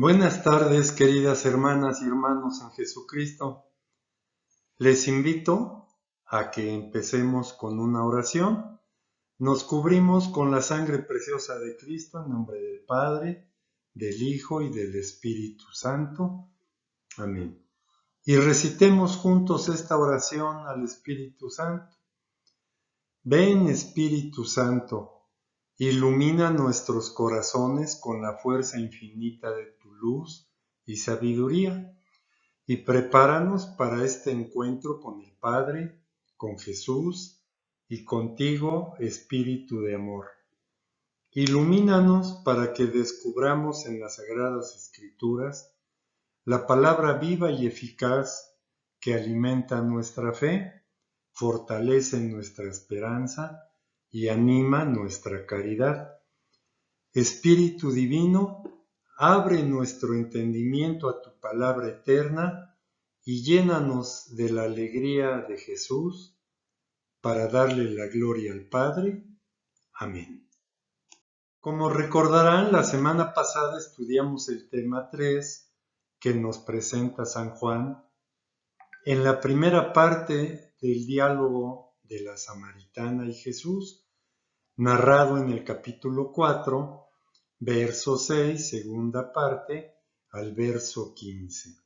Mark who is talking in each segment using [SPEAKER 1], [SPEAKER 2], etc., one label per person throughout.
[SPEAKER 1] Buenas tardes, queridas hermanas y hermanos en Jesucristo. Les invito a que empecemos con una oración. Nos cubrimos con la sangre preciosa de Cristo en nombre del Padre, del Hijo y del Espíritu Santo. Amén. Y recitemos juntos esta oración al Espíritu Santo. Ven, Espíritu Santo, ilumina nuestros corazones con la fuerza infinita de tu luz y sabiduría, y prepáranos para este encuentro con el Padre, con Jesús y contigo, Espíritu de amor. Ilumínanos para que descubramos en las Sagradas Escrituras la palabra viva y eficaz que alimenta nuestra fe, fortalece nuestra esperanza y anima nuestra caridad. Espíritu Divino, abre nuestro entendimiento a tu palabra eterna y llénanos de la alegría de Jesús para darle la gloria al Padre. Amén. Como recordarán, la semana pasada estudiamos el tema 3 que nos presenta San Juan en la primera parte del diálogo de la Samaritana y Jesús, narrado en el capítulo 4, verso 6, segunda parte, al verso 15,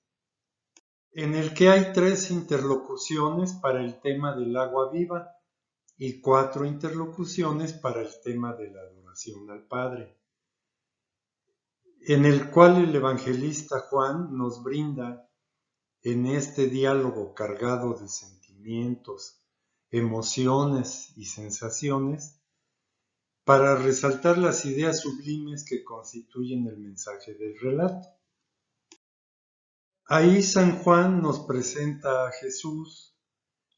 [SPEAKER 1] en el que hay 3 interlocuciones para el tema del agua viva y 4 interlocuciones para el tema de la adoración al Padre, en el cual el evangelista Juan nos brinda en este diálogo cargado de sentimientos, emociones y sensaciones, para resaltar las ideas sublimes que constituyen el mensaje del relato. Ahí San Juan nos presenta a Jesús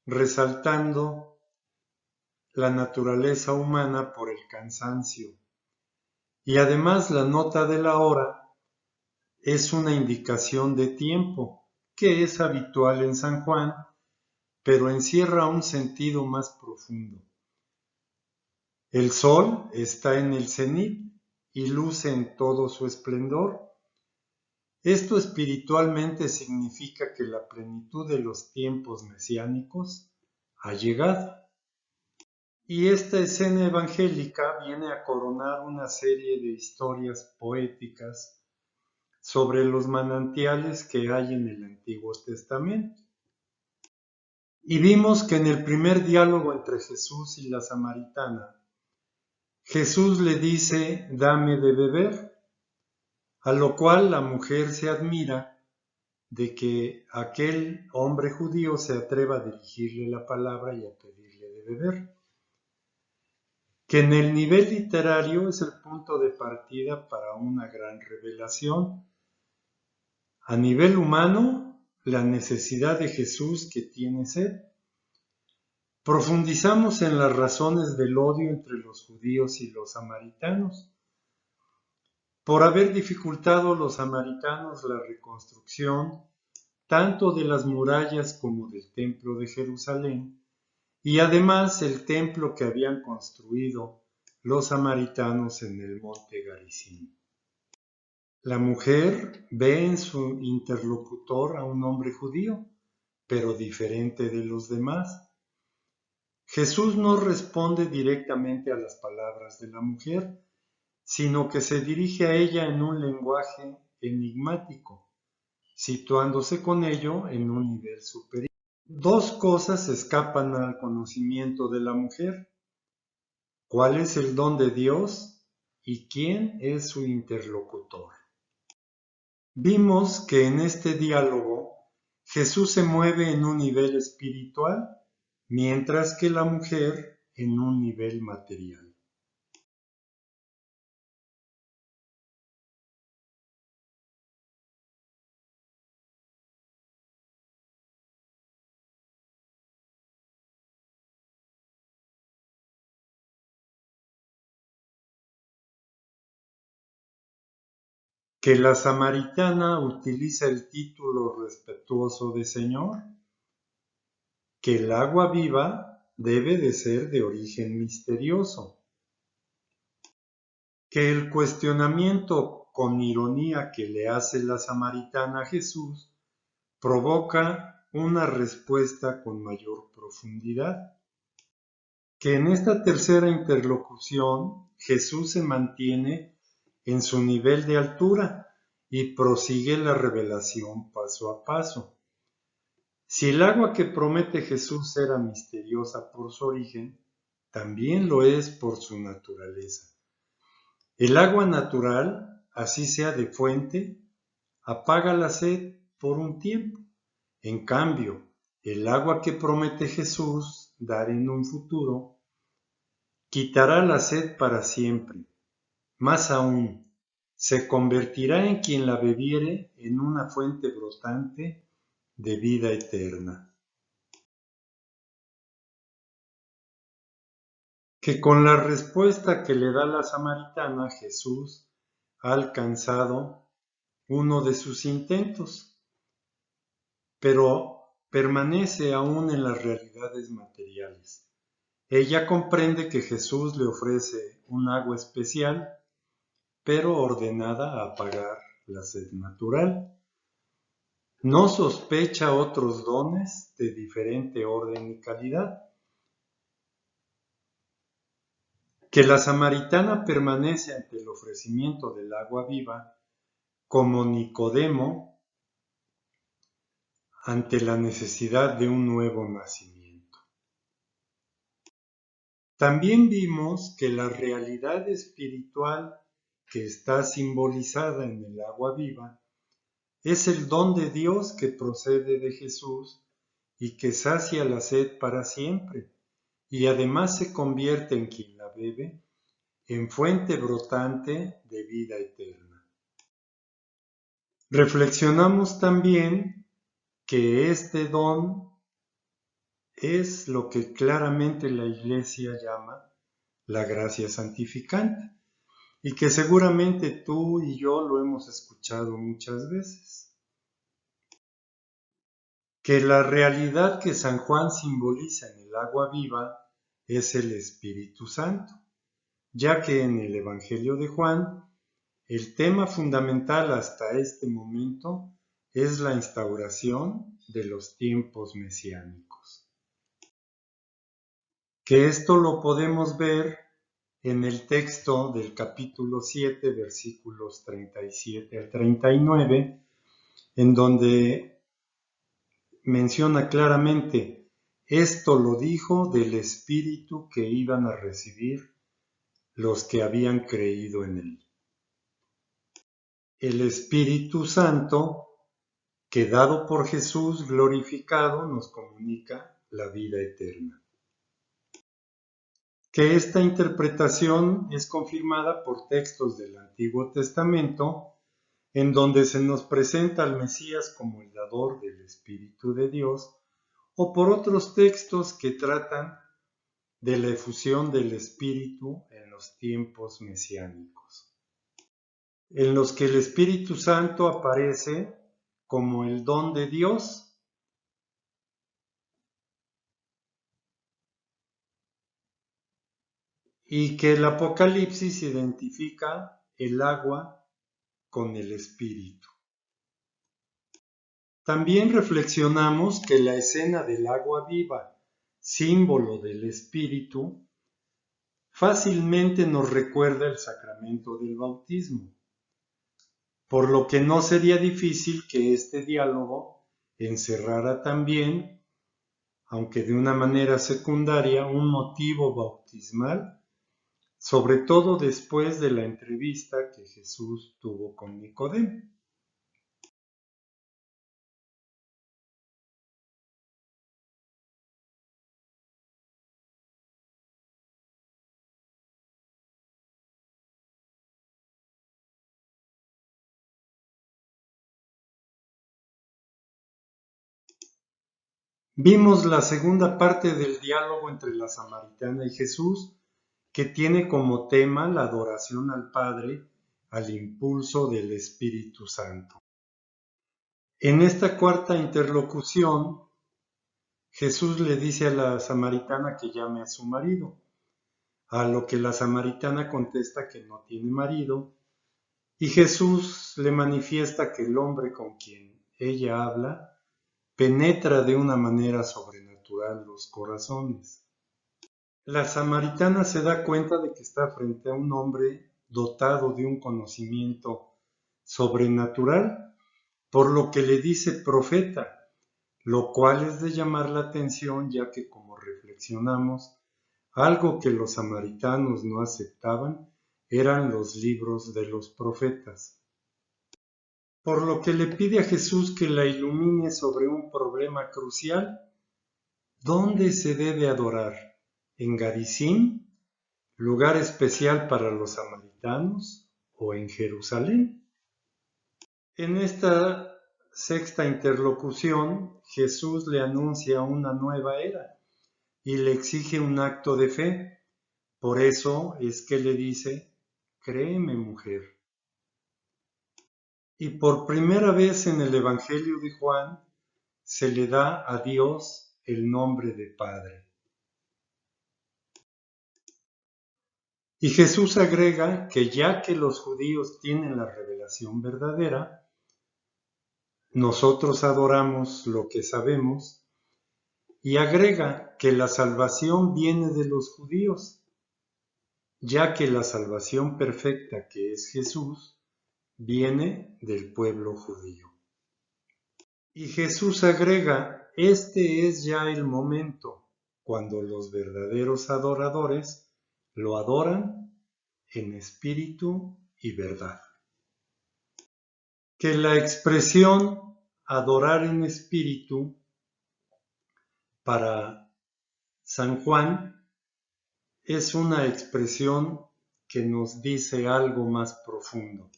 [SPEAKER 1] resaltando la naturaleza humana por el cansancio, y además la nota de la hora es una indicación de tiempo, que es habitual en San Juan, pero encierra un sentido más profundo. El sol está en el cenit y luce en todo su esplendor. Esto espiritualmente significa que la plenitud de los tiempos mesiánicos ha llegado. Y esta escena evangélica viene a coronar una serie de historias poéticas sobre los manantiales que hay en el Antiguo Testamento. Y vimos que en el primer diálogo entre Jesús y la samaritana, Jesús le dice, dame de beber, a lo cual la mujer se admira de que aquel hombre judío se atreva a dirigirle la palabra y a pedirle de beber, que en el nivel literario es el punto de partida para una gran revelación. A nivel humano, la necesidad de Jesús que tiene sed. Profundizamos en las razones del odio entre los judíos y los samaritanos. Por haber dificultado los samaritanos la reconstrucción tanto de las murallas como del templo de Jerusalén, y además el templo que habían construido los samaritanos en el monte Garizim. La mujer ve en su interlocutor a un hombre judío, pero diferente de los demás. Jesús no responde directamente a las palabras de la mujer, sino que se dirige a ella en un lenguaje enigmático, situándose con ello en un nivel superior. Dos cosas escapan al conocimiento de la mujer: ¿cuál es el don de Dios y quién es su interlocutor? Vimos que en este diálogo Jesús se mueve en un nivel espiritual, mientras que la mujer en un nivel material. Que la samaritana utiliza el título respetuoso de Señor, que el agua viva debe de ser de origen misterioso, que el cuestionamiento con ironía que le hace la samaritana a Jesús provoca una respuesta con mayor profundidad. Que en esta tercera interlocución Jesús se mantiene en su nivel de altura y prosigue la revelación paso a paso. Si el agua que promete Jesús era misteriosa por su origen, también lo es por su naturaleza. El agua natural, así sea de fuente, apaga la sed por un tiempo. En cambio, el agua que promete Jesús dar en un futuro, quitará la sed para siempre. Más aún, se convertirá en quien la bebiere en una fuente brotante de vida eterna. Que con la respuesta que le da la samaritana, Jesús ha alcanzado uno de sus intentos, pero permanece aún en las realidades materiales. Ella comprende que Jesús le ofrece un agua especial, pero ordenada a apagar la sed natural. No sospecha otros dones de diferente orden y calidad. Que la samaritana permanece ante el ofrecimiento del agua viva como Nicodemo ante la necesidad de un nuevo nacimiento. También vimos que la realidad espiritual que está simbolizada en el agua viva es el don de Dios que procede de Jesús y que sacia la sed para siempre, y además se convierte en quien la bebe en fuente brotante de vida eterna. Reflexionamos también que este don es lo que claramente la Iglesia llama la gracia santificante y que seguramente tú y yo lo hemos escuchado muchas veces. Que la realidad que San Juan simboliza en el agua viva es el Espíritu Santo, ya que en el Evangelio de Juan el tema fundamental hasta este momento es la instauración de los tiempos mesiánicos. Que esto lo podemos ver en el texto del capítulo 7, versículos 37 al 39, en donde menciona claramente, esto lo dijo del Espíritu que iban a recibir los que habían creído en él. El Espíritu Santo, que dado por Jesús glorificado, nos comunica la vida eterna. Que esta interpretación es confirmada por textos del Antiguo Testamento, en donde se nos presenta al Mesías como el dador del Espíritu de Dios, o por otros textos que tratan de la efusión del Espíritu en los tiempos mesiánicos, en los que el Espíritu Santo aparece como el don de Dios y que el Apocalipsis identifica el agua con el Espíritu. También reflexionamos que la escena del agua viva, símbolo del Espíritu, fácilmente nos recuerda el sacramento del bautismo, por lo que no sería difícil que este diálogo encerrara también, aunque de una manera secundaria, un motivo bautismal, sobre todo después de la entrevista que Jesús tuvo con Nicodemo. Vimos la segunda parte del diálogo entre la samaritana y Jesús, que tiene como tema la adoración al Padre al impulso del Espíritu Santo. En esta cuarta interlocución, Jesús le dice a la samaritana que llame a su marido, a lo que la samaritana contesta que no tiene marido, Y Jesús le manifiesta que el hombre con quien ella habla penetra de una manera sobrenatural los corazones. La samaritana se da cuenta de que está frente a un hombre dotado de un conocimiento sobrenatural, por lo que le dice profeta, lo cual es de llamar la atención, ya que, como reflexionamos, algo que los samaritanos no aceptaban eran los libros de los profetas. Por lo que le pide a Jesús que la ilumine sobre un problema crucial: ¿dónde se debe adorar? ¿En Garizim, lugar especial para los samaritanos, o en Jerusalén? En esta sexta interlocución, Jesús le anuncia una nueva era y le exige un acto de fe. Por eso es que le dice: créeme, mujer. Y por primera vez en el Evangelio de Juan se le da a Dios el nombre de Padre. Y Jesús agrega que ya que los judíos tienen la revelación verdadera, nosotros adoramos lo que sabemos, y agrega que la salvación viene de los judíos, ya que la salvación perfecta, que es Jesús, viene del pueblo judío. Y Jesús agrega: este es ya el momento cuando los verdaderos adoradores lo adoran en espíritu y verdad. Que la expresión adorar en espíritu para San Juan es una expresión que nos dice algo más profundo: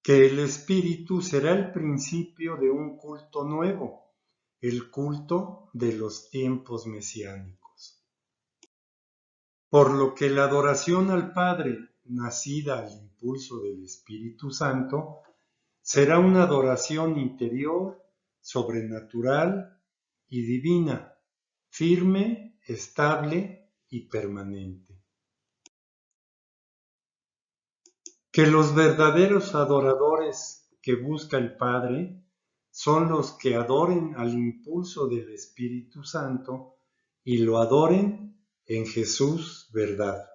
[SPEAKER 1] que el espíritu será el principio de un culto nuevo, el culto de los tiempos mesiánicos. Por lo que la adoración al Padre, nacida al impulso del Espíritu Santo, será una adoración interior, sobrenatural y divina, firme, estable y permanente. Que los verdaderos adoradores que busca el Padre son los que adoren al impulso del Espíritu Santo y lo adoren en Jesús, verdad.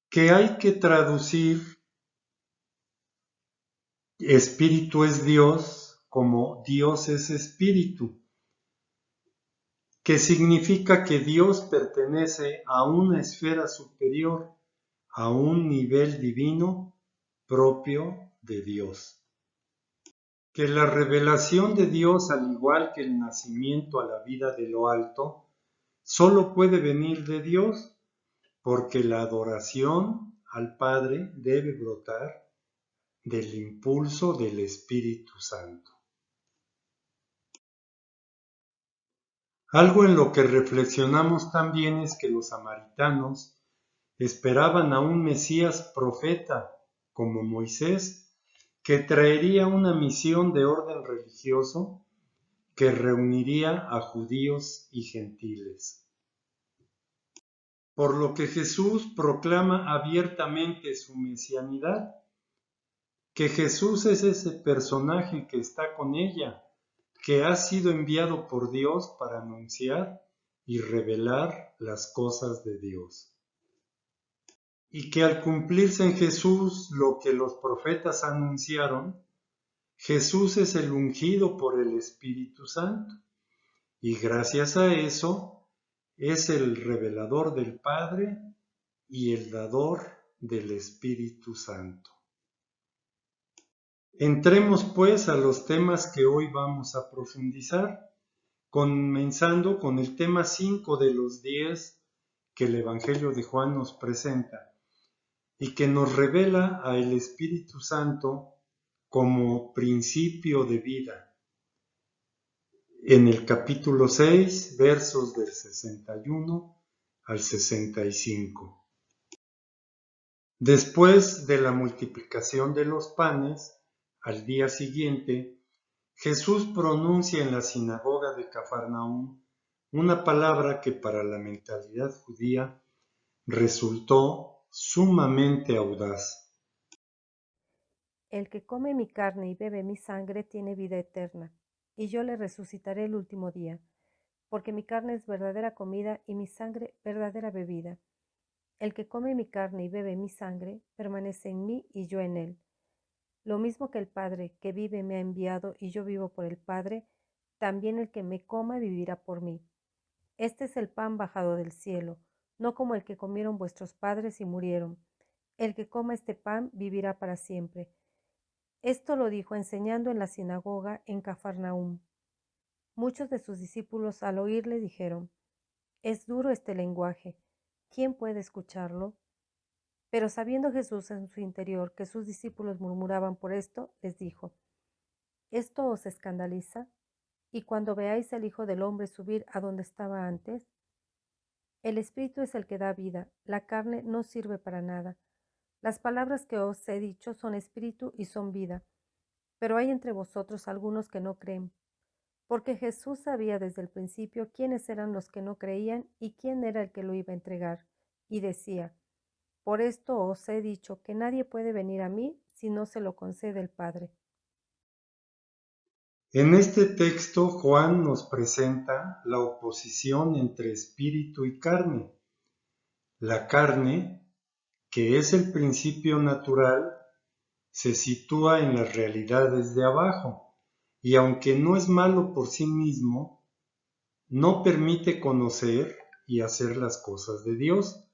[SPEAKER 1] Que hay que traducir Espíritu es Dios como Dios es Espíritu, que significa que Dios pertenece a una esfera superior, a un nivel divino propio de Dios. Que la revelación de Dios, al igual que el nacimiento a la vida de lo alto, solo puede venir de Dios, porque la adoración al Padre debe brotar del impulso del Espíritu Santo. Algo en lo que reflexionamos también es que los samaritanos esperaban a un Mesías profeta, como Moisés, que traería una misión de orden religioso que reuniría a judíos y gentiles. Por lo que Jesús proclama abiertamente su mesianidad, que Jesús es ese personaje que está con ella, que ha sido enviado por Dios para anunciar y revelar las cosas de Dios. Y que al cumplirse en Jesús lo que los profetas anunciaron, Jesús es el ungido por el Espíritu Santo, y gracias a eso es el revelador del Padre y el dador del Espíritu Santo. Entremos pues a los temas que hoy vamos a profundizar, comenzando con el tema 5 de los 10 que el Evangelio de Juan nos presenta y que nos revela a el Espíritu Santo como principio de vida. En el capítulo 6, versos del 61 al 65. Después de la multiplicación de los panes, al día siguiente, Jesús pronuncia en la sinagoga de Cafarnaúm una palabra que para la mentalidad judía resultó sumamente audaz.
[SPEAKER 2] El que come mi carne y bebe mi sangre tiene vida eterna, y yo le resucitaré el último día, porque mi carne es verdadera comida y mi sangre verdadera bebida. El que come mi carne y bebe mi sangre permanece en mí y yo en él. Lo mismo que el Padre que vive me ha enviado y yo vivo por el Padre, también el que me coma vivirá por mí. Este es el pan bajado del cielo, no como el que comieron vuestros padres y murieron. El que coma este pan vivirá para siempre. Esto lo dijo enseñando en la sinagoga en Cafarnaúm. Muchos de sus discípulos al oírle dijeron: Es duro este lenguaje, ¿quién puede escucharlo? Pero sabiendo Jesús en su interior que sus discípulos murmuraban por esto, les dijo: ¿Esto os escandaliza? Y cuando veáis al Hijo del Hombre subir a donde estaba antes, el Espíritu es el que da vida, la carne no sirve para nada. Las palabras que os he dicho son espíritu y son vida, pero hay entre vosotros algunos que no creen. Porque Jesús sabía desde el principio quiénes eran los que no creían y quién era el que lo iba a entregar, y decía: Por esto os he dicho que nadie puede venir a mí si no se lo concede el Padre.
[SPEAKER 1] En este texto Juan nos presenta la oposición entre espíritu y carne. La carne, que es el principio natural, se sitúa en las realidades de abajo, y aunque no es malo por sí mismo, no permite conocer y hacer las cosas de Dios,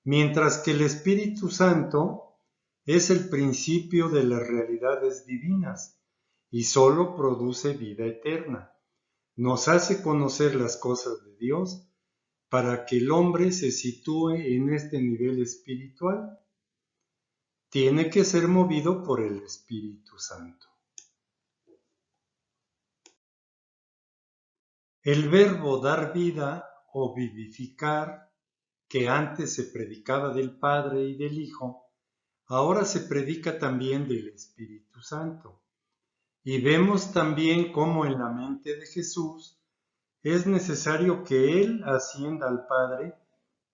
[SPEAKER 1] mientras que el Espíritu Santo es el principio de las realidades divinas y solo produce vida eterna. Nos hace conocer las cosas de Dios para que el hombre se sitúe en este nivel espiritual. Tiene que ser movido por el Espíritu Santo. El verbo dar vida o vivificar, que antes se predicaba del Padre y del Hijo, ahora se predica también del Espíritu Santo. Y vemos también cómo en la mente de Jesús es necesario que Él ascienda al Padre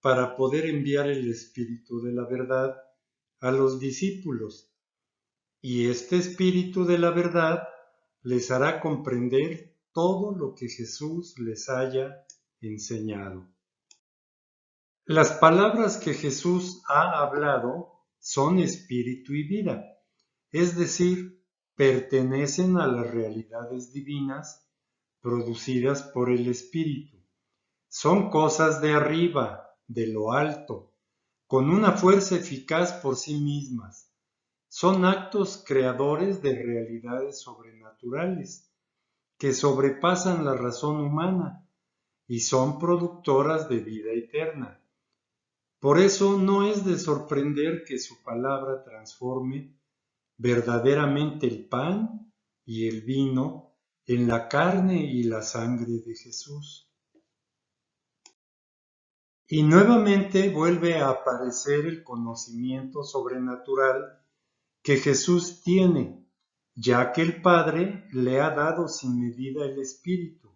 [SPEAKER 1] para poder enviar el Espíritu de la verdad a los discípulos. Y este Espíritu de la verdad les hará comprender todo lo que Jesús les haya enseñado. Las palabras que Jesús ha hablado son espíritu y vida, es decir, pertenecen a las realidades divinas producidas por el Espíritu. Son cosas de arriba, de lo alto, con una fuerza eficaz por sí mismas. Son actos creadores de realidades sobrenaturales que sobrepasan la razón humana y son productoras de vida eterna. Por eso no es de sorprender que su palabra transforme verdaderamente el pan y el vino en la carne y la sangre de Jesús. Y nuevamente vuelve a aparecer el conocimiento sobrenatural que Jesús tiene, ya que el Padre le ha dado sin medida el Espíritu.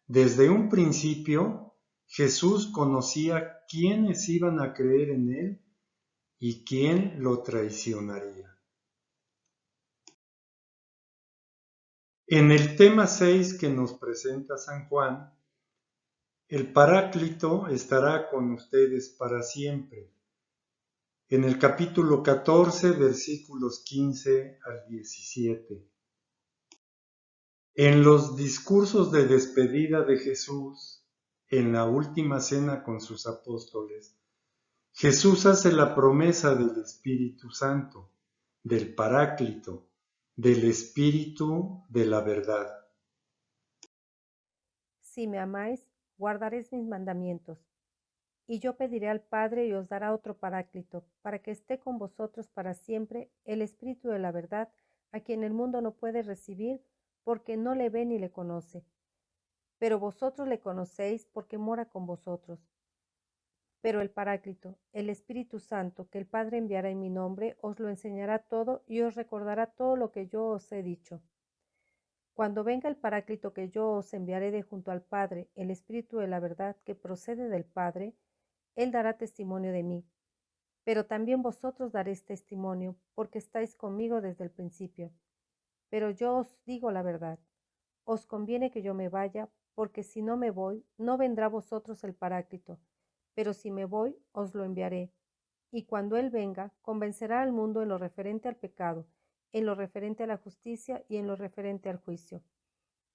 [SPEAKER 1] Desde un principio, Jesús conocía quiénes iban a creer en Él y quién lo traicionaría. En el tema 6 que nos presenta San Juan, el Paráclito estará con ustedes para siempre. En el capítulo 14, versículos 15 al 17. En los discursos de despedida de Jesús, en la última cena con sus apóstoles, Jesús hace la promesa del Espíritu Santo, del Paráclito, del Espíritu de la verdad.
[SPEAKER 2] Si me amáis, guardaréis mis mandamientos. Y yo pediré al Padre y os dará otro Paráclito, para que esté con vosotros para siempre, el Espíritu de la verdad, a quien el mundo no puede recibir, porque no le ve ni le conoce. Pero vosotros le conocéis porque mora con vosotros. Pero el Paráclito, el Espíritu Santo, que el Padre enviará en mi nombre, os lo enseñará todo y os recordará todo lo que yo os he dicho. Cuando venga el Paráclito que yo os enviaré de junto al Padre, el Espíritu de la verdad que procede del Padre, Él dará testimonio de mí. Pero también vosotros daréis testimonio, porque estáis conmigo desde el principio. Pero yo os digo la verdad, os conviene que yo me vaya, porque si no me voy, no vendrá a vosotros el Paráclito, pero si me voy, os lo enviaré. Y cuando Él venga, convencerá al mundo en lo referente al pecado, en lo referente a la justicia y en lo referente al juicio.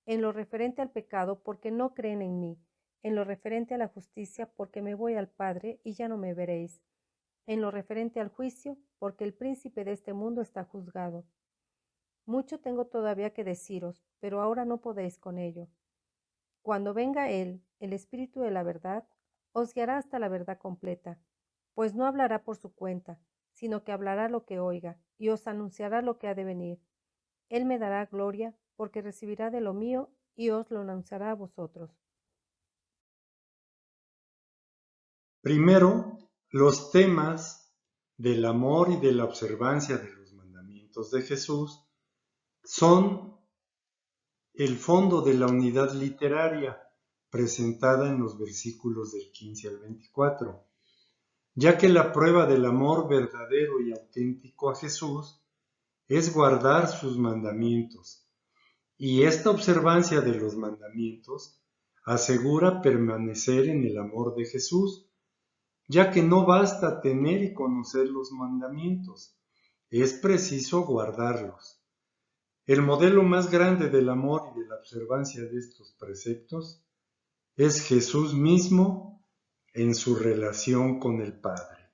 [SPEAKER 2] En lo referente al pecado, porque no creen en mí; en lo referente a la justicia, porque me voy al Padre y ya no me veréis; en lo referente al juicio, porque el príncipe de este mundo está juzgado. Mucho tengo todavía que deciros, pero ahora no podéis con ello. Cuando venga Él, el Espíritu de la verdad, os guiará hasta la verdad completa, pues no hablará por su cuenta, sino que hablará lo que oiga, y os anunciará lo que ha de venir. Él me dará gloria, porque recibirá de lo mío y os lo anunciará a vosotros.
[SPEAKER 1] Primero, los temas del amor y de la observancia de los mandamientos de Jesús son el fondo de la unidad literaria presentada en los versículos del 15 al 24, ya que la prueba del amor verdadero y auténtico a Jesús es guardar sus mandamientos, y esta observancia de los mandamientos asegura permanecer en el amor de Jesús, ya que no basta tener y conocer los mandamientos, es preciso guardarlos. El modelo más grande del amor y de la observancia de estos preceptos es Jesús mismo en su relación con el Padre.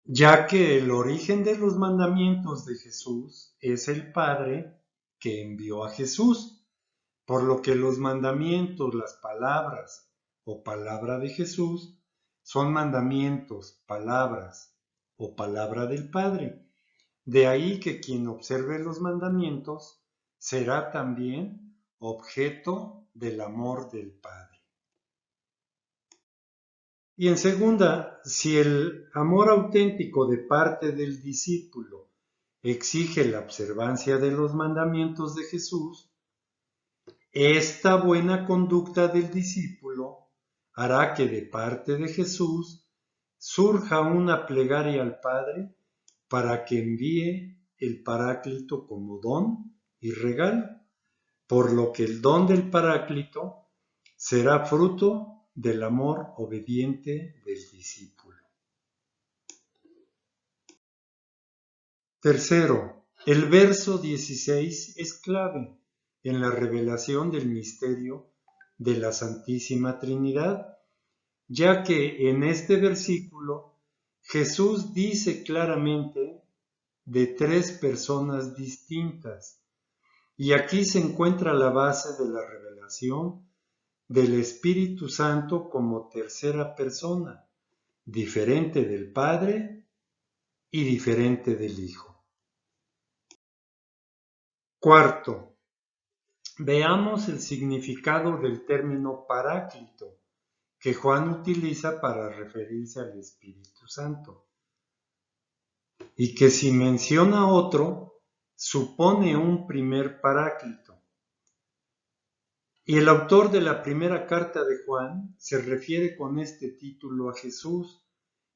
[SPEAKER 1] Ya que el origen de los mandamientos de Jesús es el Padre que envió a Jesús, por lo que los mandamientos, las palabras o palabra de Jesús, son mandamientos, palabras o palabra del Padre. De ahí que quien observe los mandamientos será también objeto del amor del Padre. Y en segunda, si el amor auténtico de parte del discípulo exige la observancia de los mandamientos de Jesús, esta buena conducta del discípulo hará que de parte de Jesús surja una plegaria al Padre para que envíe el Paráclito como don y regalo, por lo que el don del Paráclito será fruto del amor obediente del discípulo. Tercero, el verso 16 es clave en la revelación del misterio de la Santísima Trinidad, ya que en este versículo Jesús dice claramente de tres personas distintas, y aquí se encuentra la base de la revelación del Espíritu Santo como tercera persona, diferente del Padre y diferente del Hijo. Cuarto, veamos el significado del término Paráclito que Juan utiliza para referirse al Espíritu Santo, y que si menciona otro, supone un primer Paráclito. Y el autor de la primera carta de Juan se refiere con este título a Jesús,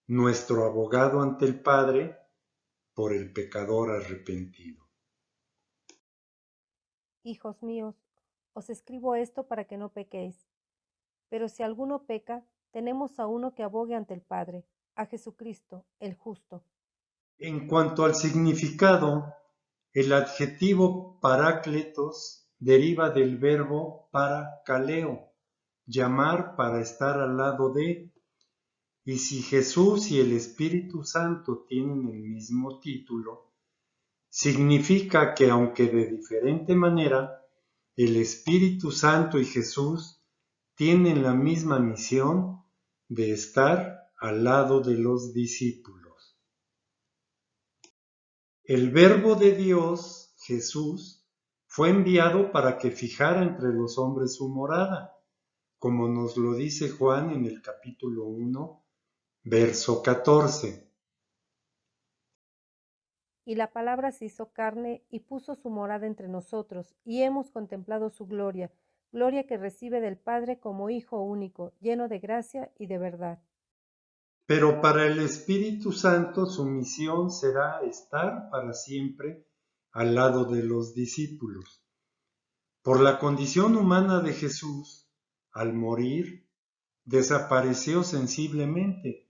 [SPEAKER 1] nuestro abogado ante el Padre, por el pecador arrepentido.
[SPEAKER 2] Hijos míos, os escribo esto para que no pequéis. Pero si alguno peca, tenemos a uno que abogue ante el Padre, a Jesucristo, el justo.
[SPEAKER 1] En cuanto al significado, el adjetivo parácletos deriva del verbo parakaleo, llamar para estar al lado de, y si Jesús y el Espíritu Santo tienen el mismo título, significa que aunque de diferente manera, el Espíritu Santo y Jesús tienen la misma misión de estar al lado de los discípulos. El Verbo de Dios, Jesús, fue enviado para que fijara entre los hombres su morada, como nos lo dice Juan en el capítulo 1, verso 14.
[SPEAKER 2] Y la palabra se hizo carne y puso su morada entre nosotros, y hemos contemplado su gloria, gloria que recibe del Padre como Hijo único, lleno de gracia y de verdad.
[SPEAKER 1] Pero para el Espíritu Santo su misión será estar para siempre al lado de los discípulos. Por la condición humana de Jesús, al morir, desapareció sensiblemente.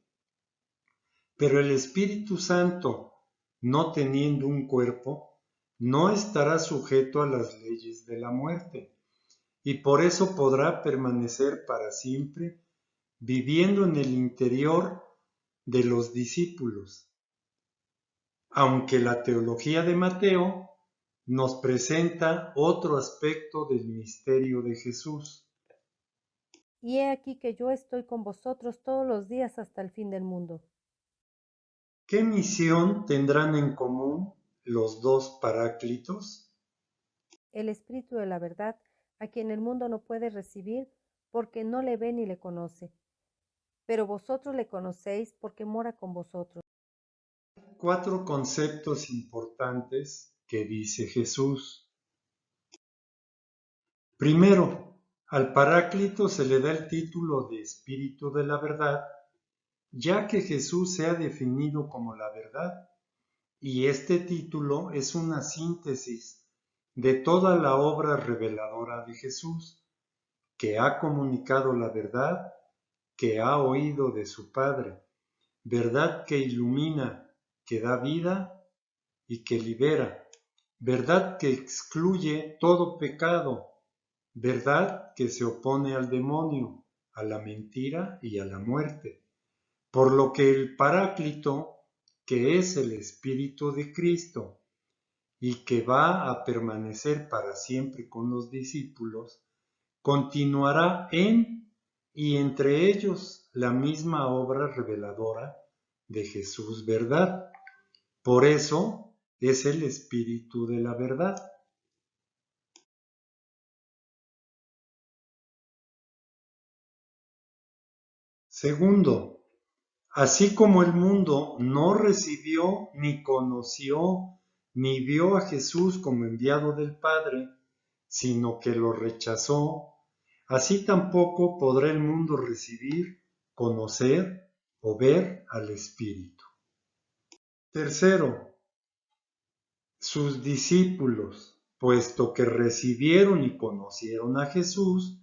[SPEAKER 1] Pero el Espíritu Santo, no teniendo un cuerpo, no estará sujeto a las leyes de la muerte, y por eso podrá permanecer para siempre viviendo en el interior de los discípulos. Aunque la teología de Mateo nos presenta otro aspecto del misterio de Jesús.
[SPEAKER 2] Y he aquí que yo estoy con vosotros todos los días hasta el fin del mundo.
[SPEAKER 1] ¿Qué misión tendrán en común los dos paráclitos?
[SPEAKER 2] El Espíritu de la verdad, a quien el mundo no puede recibir porque no le ve ni le conoce. Pero vosotros le conocéis porque mora con vosotros.
[SPEAKER 1] 4 conceptos importantes que dice Jesús. Primero, al Paráclito se le da el título de Espíritu de la Verdad, ya que Jesús se ha definido como la verdad, y este título es una síntesis de toda la obra reveladora de Jesús, que ha comunicado la verdad que ha oído de su Padre, verdad que ilumina, que da vida y que libera, verdad que excluye todo pecado, verdad que se opone al demonio, a la mentira y a la muerte. Por lo que el Paráclito, que es el Espíritu de Cristo y que va a permanecer para siempre con los discípulos, continuará en y entre ellos la misma obra reveladora de Jesús verdad. Por eso es el Espíritu de la verdad. Segundo, así como el mundo no recibió, ni conoció, ni vio a Jesús como enviado del Padre, sino que lo rechazó, así tampoco podrá el mundo recibir, conocer o ver al Espíritu. Tercero, sus discípulos, puesto que recibieron y conocieron a Jesús,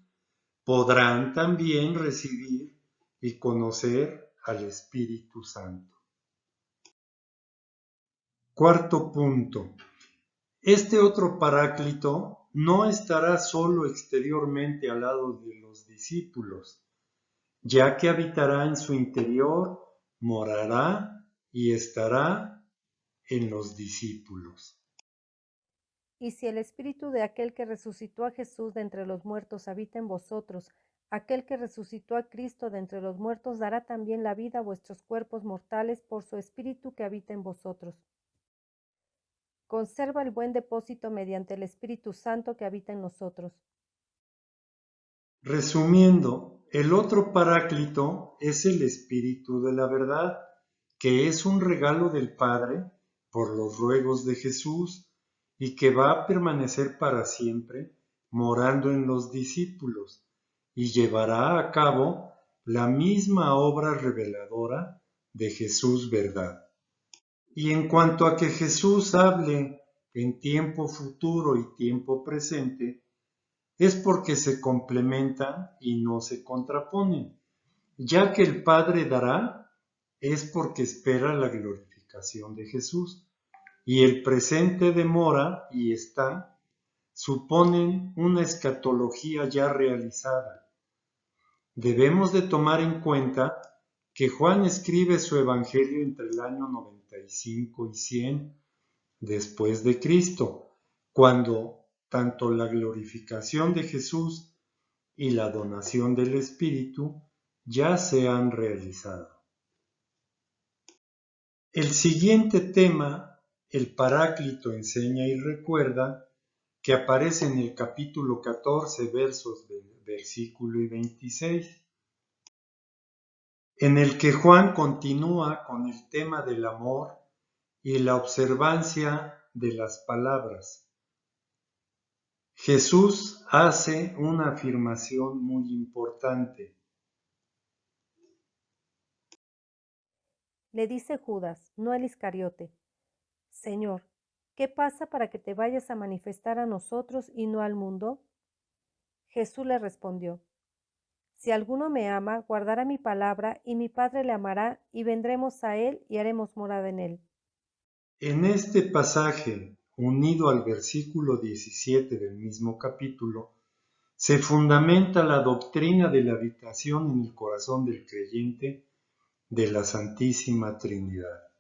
[SPEAKER 1] podrán también recibir y conocer al Espíritu Santo. Cuarto punto. Este otro Paráclito no estará solo exteriormente al lado de los discípulos, ya que habitará en su interior, morará y estará en los discípulos.
[SPEAKER 2] Y si el Espíritu de aquel que resucitó a Jesús de entre los muertos habita en vosotros, aquel que resucitó a Cristo de entre los muertos dará también la vida a vuestros cuerpos mortales por su Espíritu que habita en vosotros. Conserva el buen depósito mediante el Espíritu Santo que habita en nosotros.
[SPEAKER 1] Resumiendo, el otro Paráclito es el Espíritu de la verdad, que es un regalo del Padre por los ruegos de Jesús y que va a permanecer para siempre morando en los discípulos y llevará a cabo la misma obra reveladora de Jesús verdad. Y en cuanto a que Jesús hable en tiempo futuro y tiempo presente, es porque se complementan y no se contraponen. Ya que el Padre dará, es porque espera la glorificación de Jesús, y el presente demora y está, suponen una escatología ya realizada. Debemos de tomar en cuenta que Juan escribe su Evangelio entre el año 95 y 100 después de Cristo, cuando tanto la glorificación de Jesús y la donación del Espíritu ya se han realizado. El siguiente tema, el Paráclito enseña y recuerda, que aparece en el capítulo 14, versos del versículo 26, en el que Juan continúa con el tema del amor y la observancia de las palabras. Jesús hace una afirmación muy importante.
[SPEAKER 2] Le dice Judas, no el Iscariote: Señor, ¿qué pasa para que te vayas a manifestar a nosotros y no al mundo? Jesús le respondió: Si alguno me ama, guardará mi palabra, y mi Padre le amará, y vendremos a él y haremos morada en él.
[SPEAKER 1] En este pasaje, unido al versículo 17 del mismo capítulo, se fundamenta la doctrina de la habitación en el corazón del creyente de la Santísima Trinidad.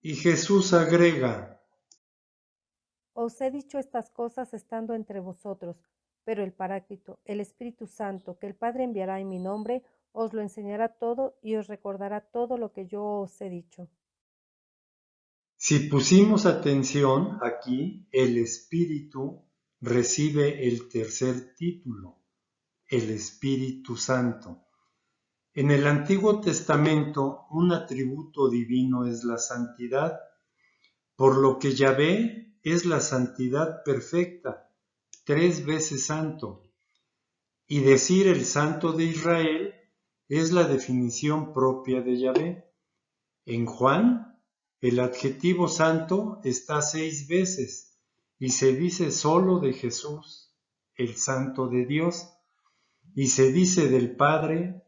[SPEAKER 1] Y Jesús agrega:
[SPEAKER 2] Os he dicho estas cosas estando entre vosotros, pero el Paráclito, el Espíritu Santo, que el Padre enviará en mi nombre, os lo enseñará todo y os recordará todo lo que yo os he dicho.
[SPEAKER 1] Si pusimos atención aquí, el Espíritu recibe el tercer título, el Espíritu Santo. En el Antiguo Testamento, un atributo divino es la santidad, por lo que Yahvé es la santidad perfecta, 3 veces santo, y decir el Santo de Israel es la definición propia de Yahvé. En Juan, el adjetivo santo está 6 veces y se dice solo de Jesús, el Santo de Dios, y se dice del Padre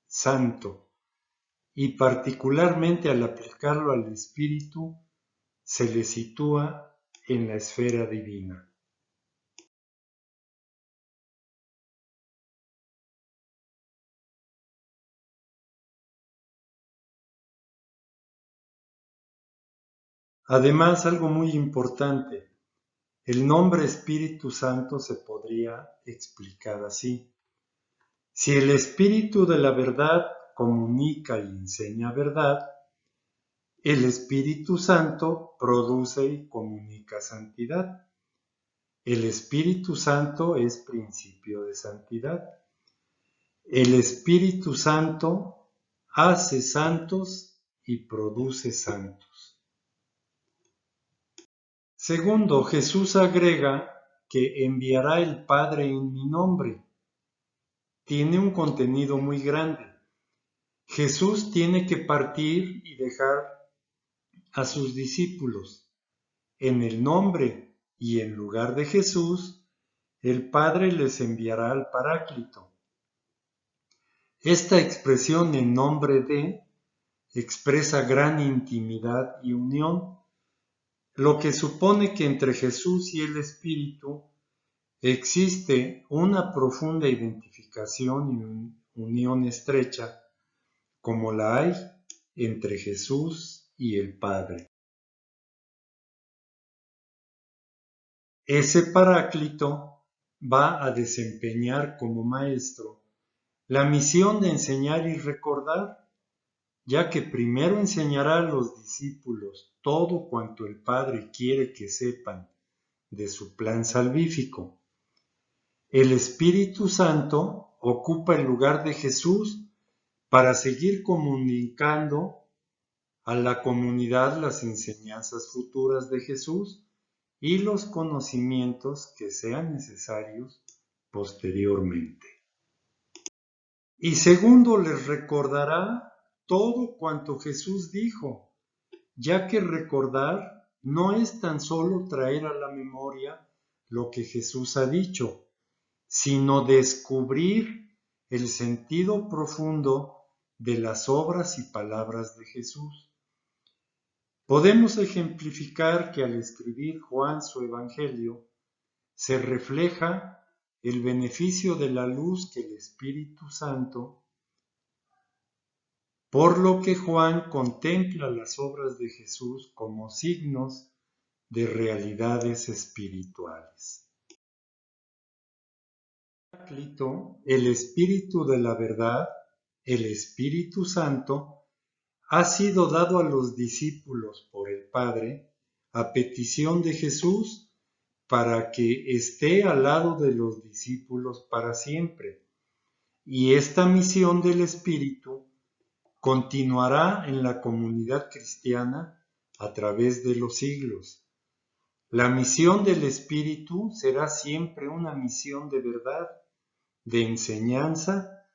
[SPEAKER 1] Santo, y particularmente al aplicarlo al Espíritu, se le sitúa en la esfera divina. Además, algo muy importante, el nombre Espíritu Santo se podría explicar así. Si el Espíritu de la verdad comunica y enseña verdad, el Espíritu Santo produce y comunica santidad. El Espíritu Santo es principio de santidad. El Espíritu Santo hace santos y produce santos. Segundo, Jesús agrega que enviará el Padre en mi nombre. Tiene un contenido muy grande. Jesús tiene que partir y dejar a sus discípulos. En el nombre y en lugar de Jesús, el Padre les enviará al Paráclito. Esta expresión en nombre de expresa gran intimidad y unión, lo que supone que entre Jesús y el Espíritu existe una profunda identificación y unión estrecha, como la hay entre Jesús y el Padre. Ese Paráclito va a desempeñar como maestro la misión de enseñar y recordar, ya que primero enseñará a los discípulos todo cuanto el Padre quiere que sepan de su plan salvífico. El Espíritu Santo ocupa el lugar de Jesús para seguir comunicando a la comunidad las enseñanzas futuras de Jesús y los conocimientos que sean necesarios posteriormente. Y segundo, les recordará todo cuanto Jesús dijo, ya que recordar no es tan solo traer a la memoria lo que Jesús ha dicho, sino descubrir el sentido profundo de las obras y palabras de Jesús. Podemos ejemplificar que al escribir Juan su Evangelio, se refleja el beneficio de la luz que el Espíritu Santo, por lo que Juan contempla las obras de Jesús como signos de realidades espirituales. El Espíritu de la verdad, el Espíritu Santo, ha sido dado a los discípulos por el Padre a petición de Jesús para que esté al lado de los discípulos para siempre. Y esta misión del Espíritu continuará en la comunidad cristiana a través de los siglos. La misión del Espíritu será siempre una misión de verdad, de enseñanza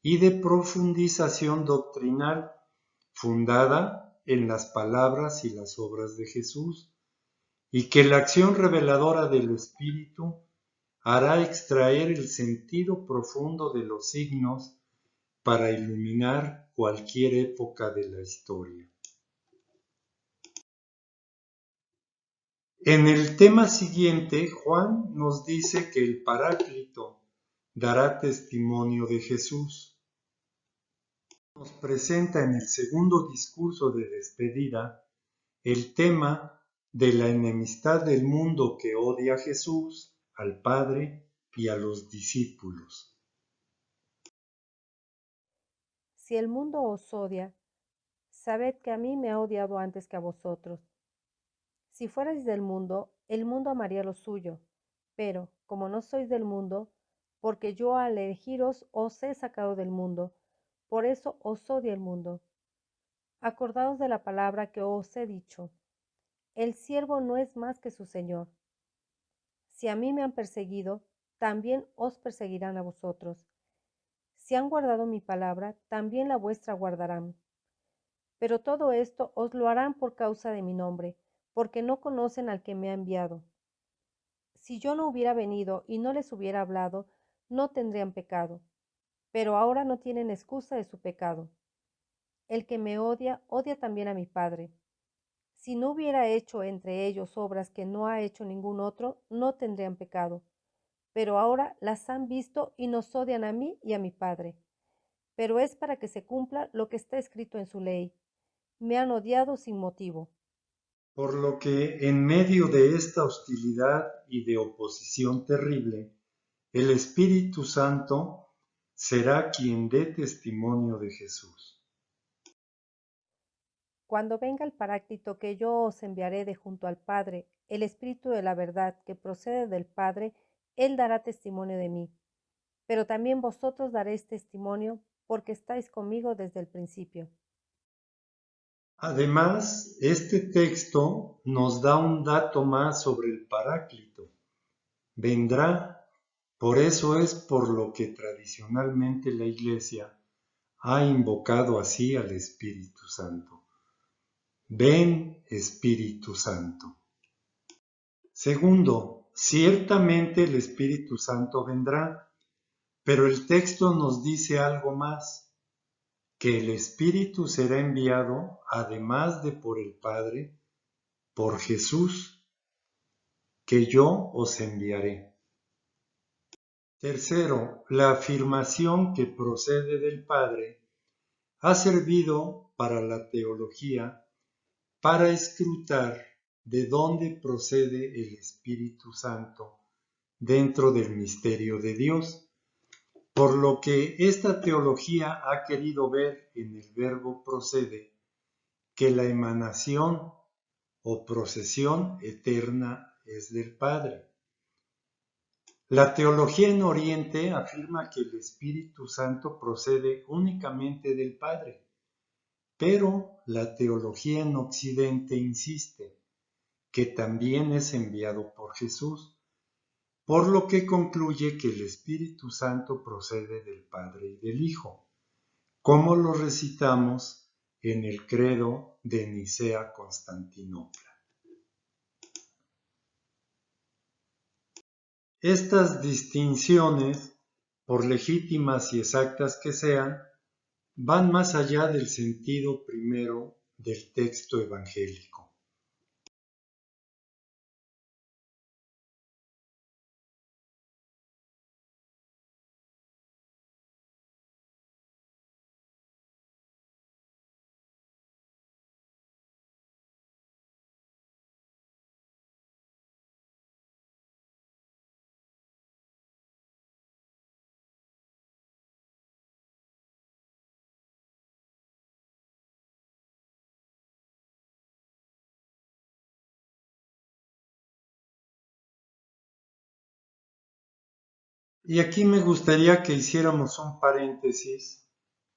[SPEAKER 1] y de profundización doctrinal, fundada en las palabras y las obras de Jesús, y que la acción reveladora del Espíritu hará extraer el sentido profundo de los signos para iluminar cualquier época de la historia. En el tema siguiente, Juan nos dice que el Paráclito dará testimonio de Jesús. Nos presenta en el segundo discurso de despedida el tema de la enemistad del mundo que odia a Jesús, al Padre y a los discípulos.
[SPEAKER 2] Si el mundo os odia, sabed que a mí me ha odiado antes que a vosotros. Si fuerais del mundo, el mundo amaría lo suyo, pero como no sois del mundo, porque yo al elegiros os he sacado del mundo, por eso os odia el mundo. Acordaos de la palabra que os he dicho. El siervo no es más que su señor. Si a mí me han perseguido, también os perseguirán a vosotros. Si han guardado mi palabra, también la vuestra guardarán. Pero todo esto os lo harán por causa de mi nombre, porque no conocen al que me ha enviado. Si yo no hubiera venido y no les hubiera hablado, no tendrían pecado, pero ahora no tienen excusa de su pecado. El que me odia, odia también a mi Padre. Si no hubiera hecho entre ellos obras que no ha hecho ningún otro, no tendrían pecado. Pero ahora las han visto y nos odian a mí y a mi Padre. Pero es para que se cumpla lo que está escrito en su ley. Me han odiado sin motivo.
[SPEAKER 1] Por lo que en medio de esta hostilidad y de oposición terrible, el Espíritu Santo será quien dé testimonio de Jesús.
[SPEAKER 2] Cuando venga el Paráclito que yo os enviaré de junto al Padre, el Espíritu de la verdad que procede del Padre, Él dará testimonio de mí. Pero también vosotros daréis testimonio, porque estáis conmigo desde el principio.
[SPEAKER 1] Además, este texto nos da un dato más sobre el Paráclito. Vendrá, por eso es por lo que tradicionalmente la Iglesia ha invocado así al Espíritu Santo. Ven, Espíritu Santo. Segundo, ciertamente el Espíritu Santo vendrá, pero el texto nos dice algo más, que el Espíritu será enviado, además de por el Padre, por Jesús, que yo os enviaré. Tercero, la afirmación que procede del Padre ha servido para la teología para escrutar de dónde procede el Espíritu Santo dentro del misterio de Dios, por lo que esta teología ha querido ver en el verbo procede que la emanación o procesión eterna es del Padre. La teología en Oriente afirma que el Espíritu Santo procede únicamente del Padre, pero la teología en Occidente insiste que también es enviado por Jesús, por lo que concluye que el Espíritu Santo procede del Padre y del Hijo, como lo recitamos en el credo de Nicea-Constantinopla. Estas distinciones, por legítimas y exactas que sean, van más allá del sentido primero del texto evangélico. Y aquí me gustaría que hiciéramos un paréntesis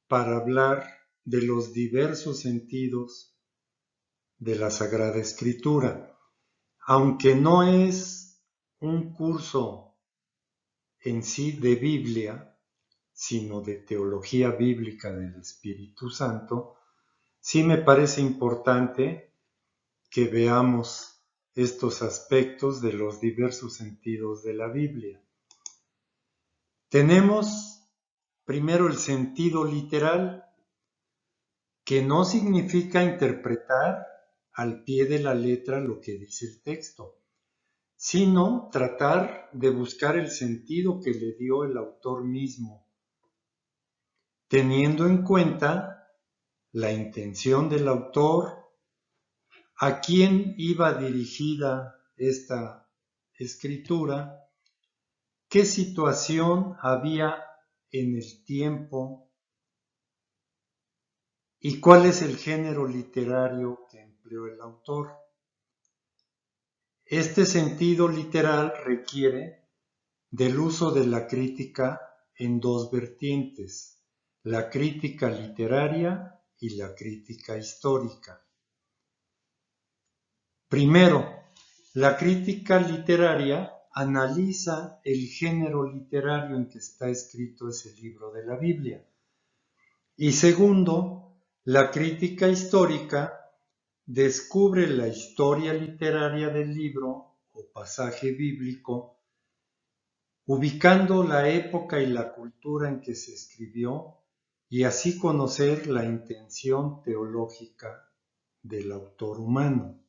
[SPEAKER 1] para hablar de los diversos sentidos de la Sagrada Escritura. aunque no es un curso en sí de Biblia, sino de teología bíblica del Espíritu Santo, sí me parece importante que veamos estos aspectos de los diversos sentidos de la Biblia. Tenemos primero el sentido literal, que no significa interpretar al pie de la letra lo que dice el texto, sino tratar de buscar el sentido que le dio el autor mismo, teniendo en cuenta la intención del autor, a quién iba dirigida esta escritura, qué situación había en el tiempo y cuál es el género literario que empleó el autor. Este sentido literal requiere del uso de la crítica en dos vertientes, la crítica literaria y la crítica histórica. Primero, la crítica literaria analiza el género literario en que está escrito ese libro de la Biblia. Y segundo, la crítica histórica descubre la historia literaria del libro o pasaje bíblico, ubicando la época y la cultura en que se escribió y así conocer la intención teológica del autor humano.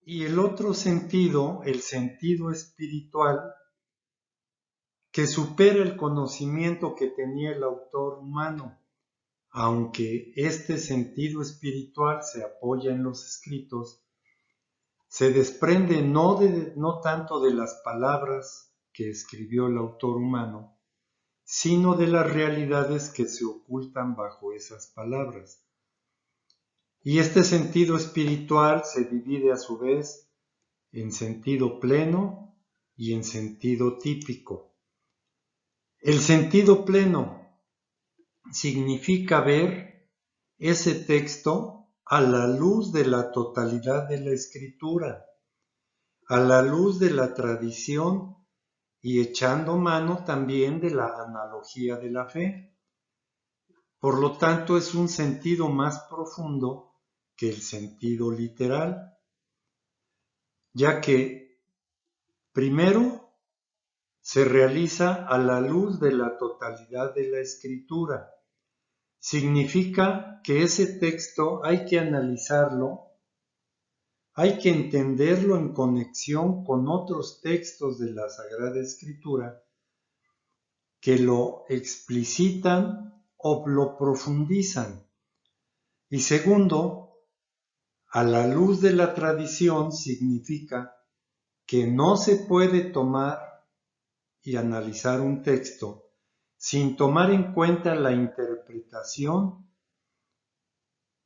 [SPEAKER 1] Y el otro sentido, el sentido espiritual, que supera el conocimiento que tenía el autor humano, aunque este sentido espiritual se apoya en los escritos, se desprende no tanto de las palabras que escribió el autor humano, sino de las realidades que se ocultan bajo esas palabras. Y este sentido espiritual se divide a su vez en sentido pleno y en sentido típico. El sentido pleno significa ver ese texto a la luz de la totalidad de la escritura, a la luz de la tradición y echando mano también de la analogía de la fe. Por lo tanto, es un sentido más profundo que el sentido literal, ya que primero se realiza a la luz de la totalidad de la escritura. Significa que ese texto hay que analizarlo, hay que entenderlo en conexión con otros textos de la Sagrada Escritura que lo explicitan o lo profundizan. Y segundo, a la luz de la tradición significa que no se puede tomar y analizar un texto sin tomar en cuenta la interpretación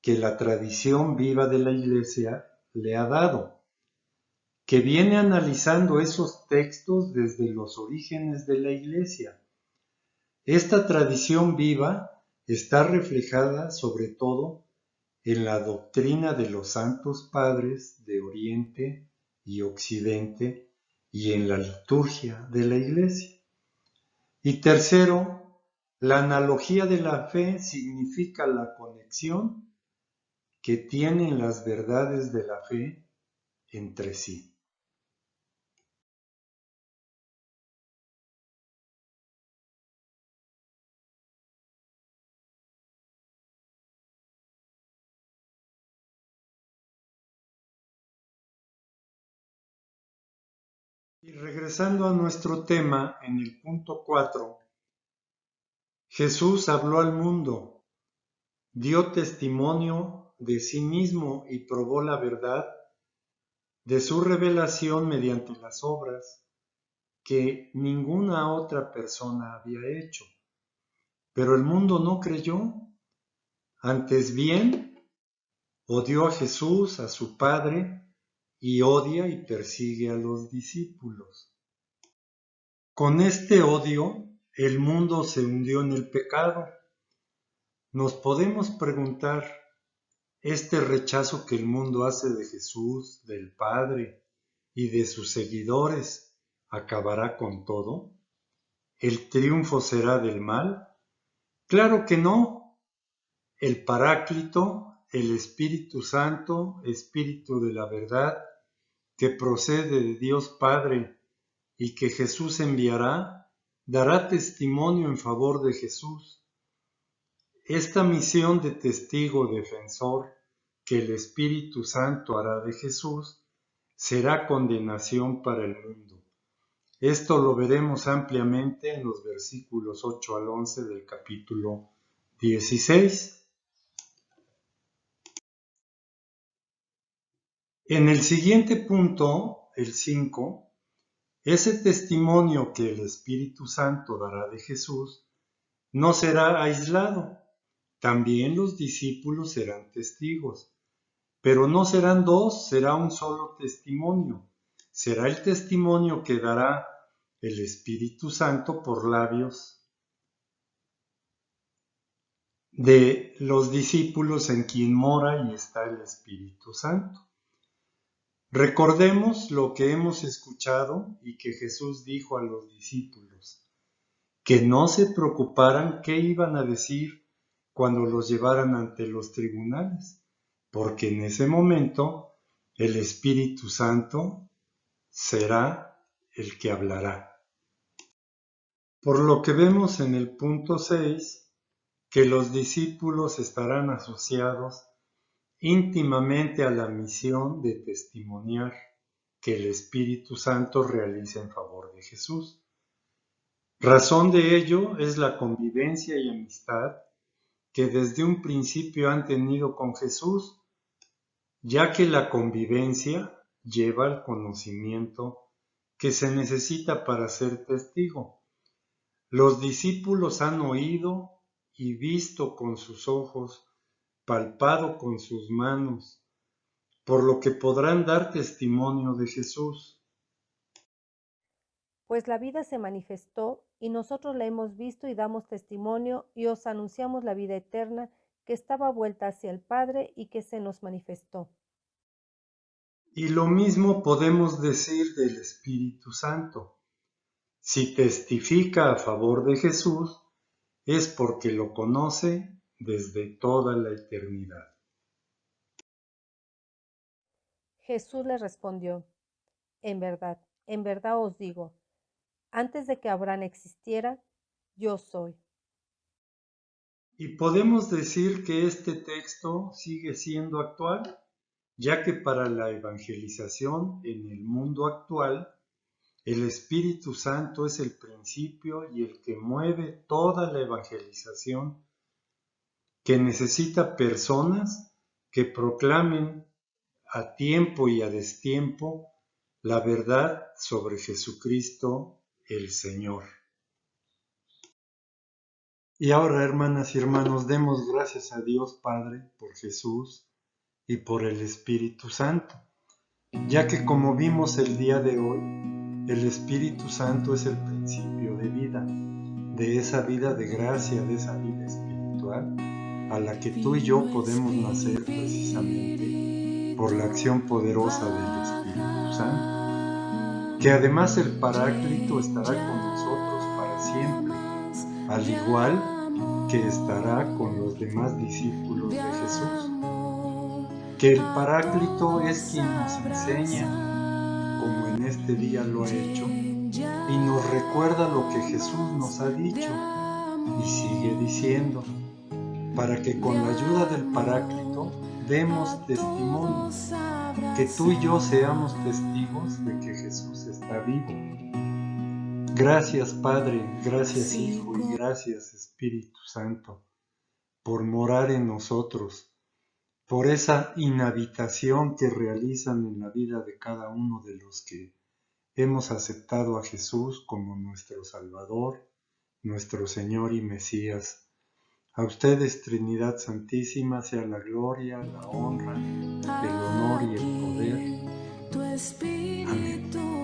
[SPEAKER 1] que la tradición viva de la Iglesia le ha dado, que viene analizando esos textos desde los orígenes de la Iglesia. Esta tradición viva está reflejada sobre todo en la doctrina de los santos padres de Oriente y Occidente y en la liturgia de la Iglesia. Y tercero, la analogía de la fe significa la conexión que tienen las verdades de la fe entre sí. Y regresando a nuestro tema, en el punto 4, Jesús habló al mundo, dio testimonio de sí mismo y probó la verdad de su revelación mediante las obras que ninguna otra persona había hecho. Pero el mundo no creyó, antes bien odió a Jesús, a su Padre, y odia y persigue a los discípulos. Con este odio, el mundo se hundió en el pecado. Nos podemos preguntar, este rechazo que el mundo hace de Jesús, del Padre y de sus seguidores, acabará con todo? ¿El triunfo será del mal? Claro que no. El Paráclito, el Espíritu Santo, Espíritu de la verdad, que procede de Dios Padre y que Jesús enviará, dará testimonio en favor de Jesús. Esta misión de testigo defensor que el Espíritu Santo hará de Jesús será condenación para el mundo. Esto lo veremos ampliamente en los versículos 8 al 11 del capítulo 16. En el siguiente punto, el 5, ese testimonio que el Espíritu Santo dará de Jesús no será aislado. También los discípulos serán testigos, pero no serán dos, será un solo testimonio. Será el testimonio que dará el Espíritu Santo por labios de los discípulos en quien mora y está el Espíritu Santo. Recordemos lo que hemos escuchado y que Jesús dijo a los discípulos, que no se preocuparan qué iban a decir cuando los llevaran ante los tribunales, porque en ese momento el Espíritu Santo será el que hablará. Por lo que vemos en el punto 6, que los discípulos estarán asociados íntimamente a la misión de testimoniar que el Espíritu Santo realiza en favor de Jesús. Razón de ello es la convivencia y amistad que desde un principio han tenido con Jesús, ya que la convivencia lleva al conocimiento que se necesita para ser testigo. Los discípulos han oído y visto con sus ojos, palpado con sus manos, por lo que podrán dar testimonio de Jesús.
[SPEAKER 2] Pues la vida se manifestó, y nosotros la hemos visto y damos testimonio, y os anunciamos la vida eterna, que estaba vuelta hacia el Padre y que se nos manifestó.
[SPEAKER 1] Y lo mismo podemos decir del Espíritu Santo. Si testifica a favor de Jesús, es porque lo conoce desde toda la eternidad.
[SPEAKER 2] Jesús le respondió, en verdad os digo, antes de que Abraham existiera, yo soy.
[SPEAKER 1] Y podemos decir que este texto sigue siendo actual, ya que para la evangelización en el mundo actual, el Espíritu Santo es el principio y el que mueve toda la evangelización, que necesita personas que proclamen a tiempo y a destiempo la verdad sobre Jesucristo el Señor. Y ahora, hermanas y hermanos, demos gracias a Dios Padre por Jesús y por el Espíritu Santo, ya que como vimos el día de hoy, el Espíritu Santo es el principio de vida, de esa vida de gracia, de esa vida espiritual, a la que tú y yo podemos nacer precisamente por la acción poderosa del Espíritu Santo, que además el Paráclito estará con nosotros para siempre, al igual que estará con los demás discípulos de Jesús. Que el Paráclito es quien nos enseña, como en este día lo ha hecho, y nos recuerda lo que Jesús nos ha dicho y sigue diciendo, para que con la ayuda del Paráclito demos testimonio, que tú y yo seamos testigos de que Jesús está vivo. Gracias Padre, gracias Hijo y gracias Espíritu Santo por morar en nosotros, por esa inhabitación que realizan en la vida de cada uno de los que hemos aceptado a Jesús como nuestro Salvador, nuestro Señor y Mesías. A ustedes, Trinidad Santísima, sea la gloria, la honra, el honor y el poder. Amén.